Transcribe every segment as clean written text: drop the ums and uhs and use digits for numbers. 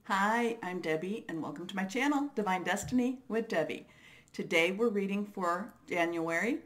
Hi, I'm Debbie and welcome to my channel, Divine Destiny with Debbie. Today we're reading for January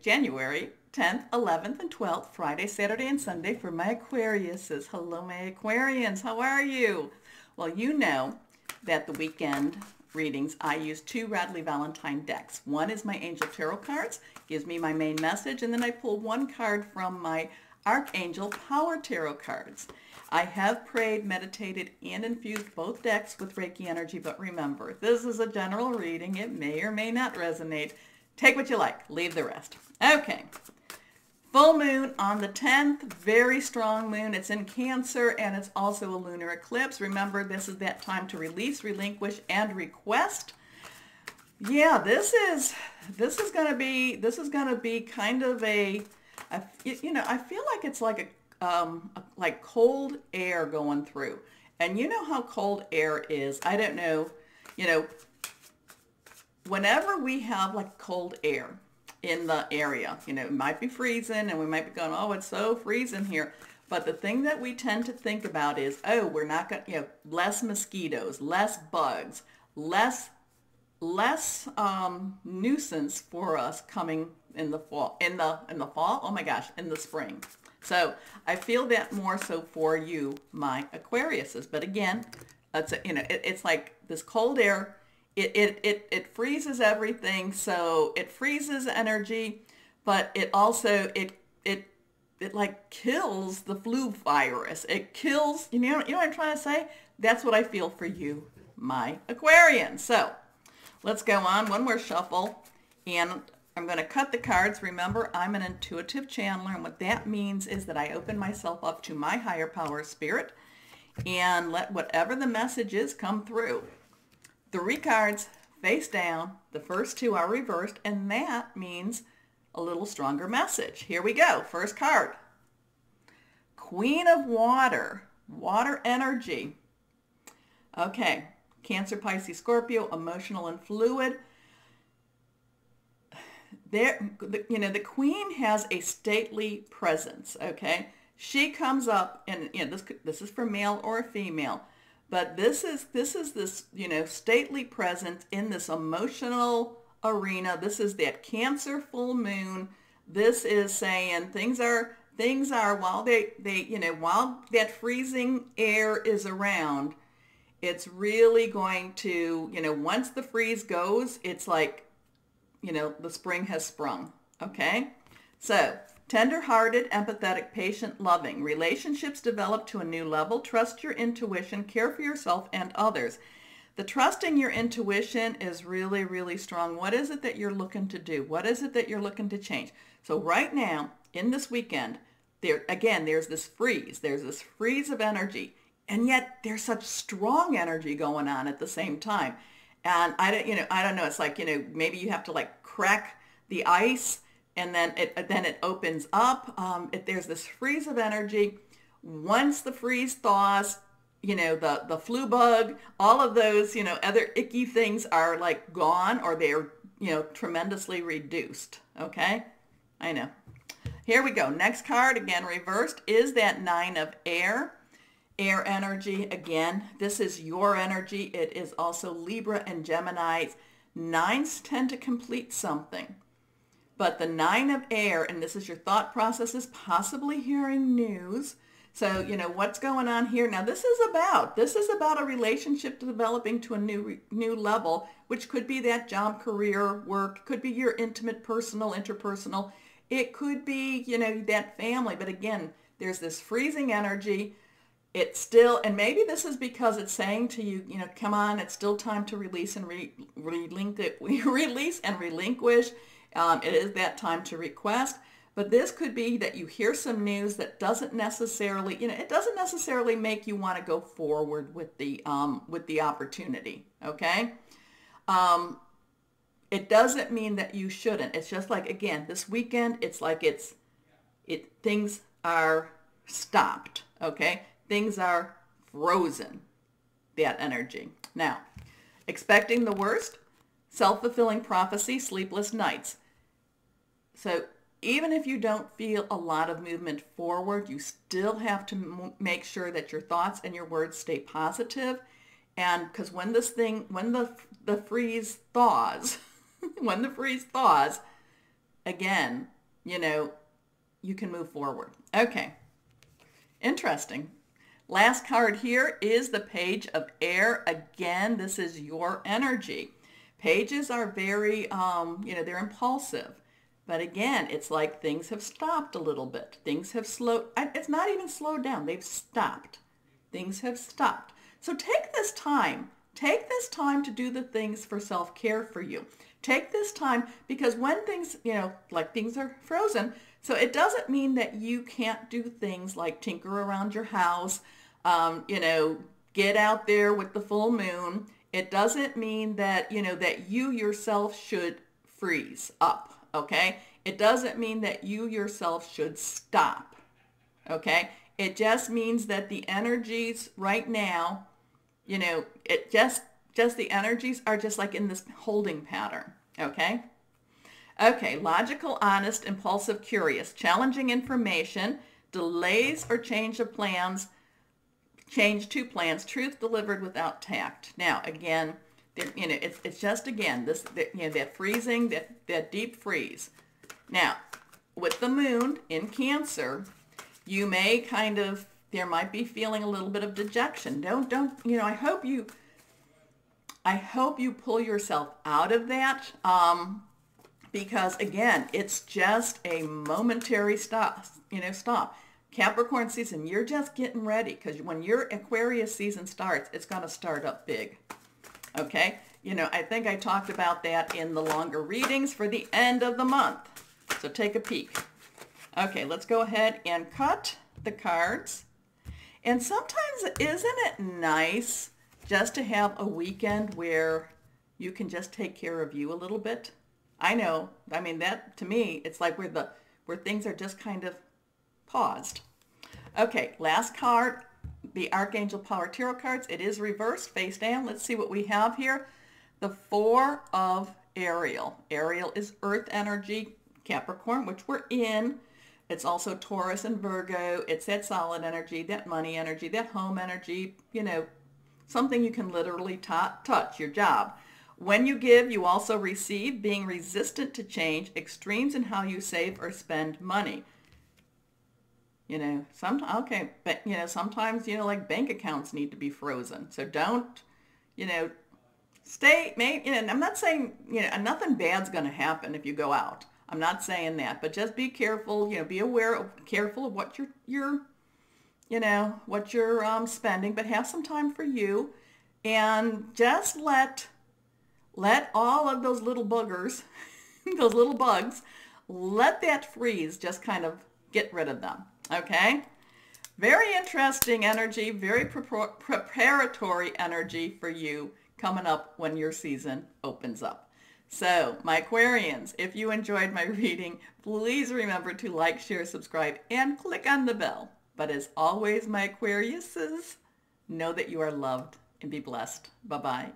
10th, 11th, and 12th, Friday, Saturday, and Sunday for my Aquariuses. Hello, my Aquarians. How are you? Well, you know that the weekend readings, I use two Radley Valentine decks. One is my Angel Tarot cards, gives me my main message, and then I pull one card from my Archangel Power Tarot cards. I have prayed, meditated, and infused both decks with Reiki energy, but remember, this is a general reading. It may or may not resonate. Take what you like, leave the rest. Okay, full moon on the 10th, very strong moon. It's in Cancer, and it's also a lunar eclipse. Remember, this is that time to release, relinquish, and request. Yeah, this is gonna be kind of I feel like it's like cold air going through. And you know how cold air is. I don't know, whenever we have like cold air in the area, it might be freezing and we might be going, oh, it's so freezing here. But the thing that we tend to think about is, oh, we're not going to, less mosquitoes, less bugs, less nuisance for us coming in the fall, in the fall, oh my gosh, in the spring. So I feel that more so for you, my Aquariuses. But again, it's like this cold air, it freezes everything. So it freezes energy, but it also, it like kills the flu virus. It kills, you know what I'm trying to say? That's what I feel for you, my Aquarian. So let's go on, one more shuffle, and I'm going to cut the cards. Remember, I'm an intuitive channeler, and what that means is that I open myself up to my higher power spirit and let whatever the message is come through. 3 cards face down. The first 2 are reversed, and that means a little stronger message. Here we go. First card. Queen of Water. Water energy. Okay. Cancer, Pisces, Scorpio, emotional and fluid. The queen has a stately presence, okay? She comes up, and this is for male or a female, but this is this stately presence in this emotional arena. This is that Cancer full moon. This is saying things are while while that freezing air is around, it's really going to, once the freeze goes, it's like, the spring has sprung, okay? So, tender-hearted, empathetic, patient, loving. Relationships develop to a new level. Trust your intuition. Care for yourself and others. The trusting your intuition is really, really strong. What is it that you're looking to do? What is it that you're looking to change? So right now, in this weekend, there's this freeze. There's this freeze of energy. And yet there's such strong energy going on at the same time. And I don't know. It's like, maybe you have to like crack the ice, and then it opens up. There's this freeze of energy. Once the freeze thaws, the flu bug, all of those, other icky things are like gone, or they're, tremendously reduced. Okay. I know. Here we go. Next card, again, reversed, is that 9 of air. Air energy, again, this is your energy. It is also Libra and Gemini's. 9s tend to complete something. But the 9 of air, and this is your thought processes, possibly hearing news. So, what's going on here? Now, this is about a relationship developing to a new level, which could be that job, career, work, could be your intimate, personal, interpersonal. It could be, that family. But again, there's this freezing energy. It's still, and maybe this is because it's saying to you, come on, it's still time to release and release and relinquish. It is that time to request. But this could be that you hear some news that doesn't necessarily, it doesn't necessarily make you want to go forward with the opportunity. Okay. It doesn't mean that you shouldn't. It's just like, again, this weekend, it's like things are stopped. Okay. Things are frozen, that energy. Now, expecting the worst, self-fulfilling prophecy, sleepless nights. So even if you don't feel a lot of movement forward, you still have to make sure that your thoughts and your words stay positive And because when the freeze thaws, when the freeze thaws, again, you know, you can move forward. Okay, interesting. Last card here is the Page of Air. Again, this is your energy. Pages are very, you know, they're impulsive. But again, it's like things have stopped a little bit. Things have slowed. It's not even slowed down. They've stopped. Things have stopped. So take this time. Take this time to do the things for self-care for you. Take this time because when things, you know, like things are frozen, so it doesn't mean that you can't do things like tinker around your house, you know, get out there with the full moon. It doesn't mean that, you know, that you yourself should freeze up, okay? It doesn't mean that you yourself should stop, okay? It just means that the energies right now, you know, it just the energies are just like in this holding pattern, okay? Okay, logical, honest, impulsive, curious, challenging information, delays or change of plans, change to plans, truth delivered without tact. Now, again, you know, it's just, again, this, you know, that freezing, that deep freeze. Now, with the moon in Cancer, you may kind of, there might be feeling a little bit of dejection. Don't, you know, I hope you pull yourself out of that, because again, it's just a momentary stop, you know, stop. Capricorn season, you're just getting ready because when your Aquarius season starts, it's going to start up big. Okay? You know, I think I talked about that in the longer readings for the end of the month. So take a peek. Okay, let's go ahead and cut the cards. And sometimes, isn't it nice just to have a weekend where you can just take care of you a little bit? I know. I mean, that to me, it's like where things are just kind of paused. Okay, last card, the Archangel Power Tarot cards. It is reversed, face down. Let's see what we have here. The Four of Ariel. Ariel is earth energy, Capricorn, which we're in. It's also Taurus and Virgo. It's that solid energy, that money energy, that home energy, you know, something you can literally touch, your job. When you give, you also receive, being resistant to change, extremes in how you save or spend money. You know, okay, but, you know, sometimes, you know, like bank accounts need to be frozen. So don't, you know, you know, I'm not saying, you know, nothing bad's going to happen if you go out. I'm not saying that, but just be careful, you know, be aware, careful of what you're you know, what you're spending, but have some time for you and just let all of those little buggers, those little bugs, let that freeze, just kind of get rid of them. Okay? Very interesting energy, very preparatory energy for you coming up when your season opens up. So, my Aquarians, if you enjoyed my reading, please remember to like, share, subscribe, and click on the bell. But as always, my Aquariuses, know that you are loved and be blessed. Bye-bye.